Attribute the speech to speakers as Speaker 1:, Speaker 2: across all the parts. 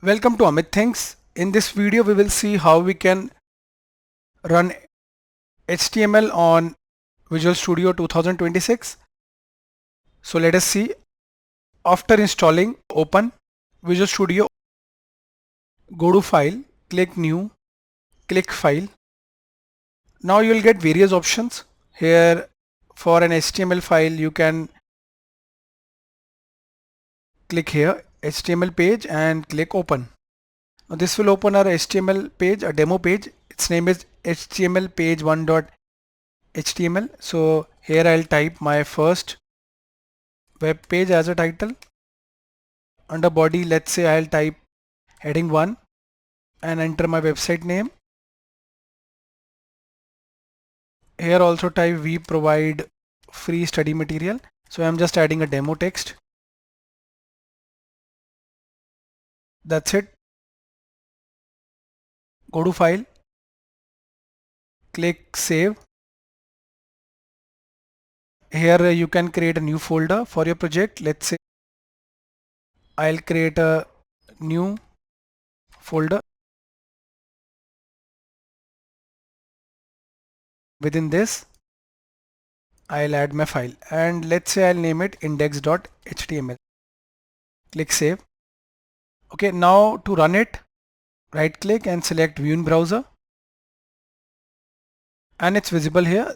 Speaker 1: Welcome to Amit Things. In this video we will see how we can run HTML on Visual Studio 2026. So let us see. After installing, open Visual Studio, go to File, click New, click File. Now you will get various options. Here for an HTML file you can click here HTML page and click Open. Now this will open our HTML page, a demo page. Its name is HTML page 1.html. So here I'll type my first web page as a title. Under body, let's say I'll type heading 1 and enter my website name. Here also type we provide free study material. So I'm just adding a demo text. That's it. Go to File, click Save. Here you can create a new folder for your project. Let's say I'll create a new folder. Within this, I'll add my file and let's say I'll name it index.html. Click Save. Okay, now to run it, right click and select View in Browser. And it's visible here.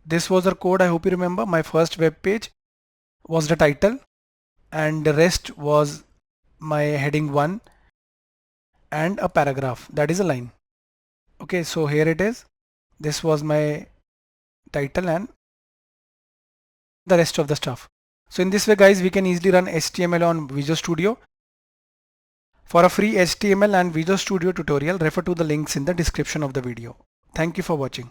Speaker 1: This was the code, I hope you remember. My first web page was the title and the rest was my heading 1 and a paragraph, that is a line. Okay, so here it is. This was my title and the rest of the stuff. So in this way guys, we can easily run HTML on Visual Studio. For a free HTML and Visual Studio tutorial, refer to the links in the description of the video. Thank you for watching.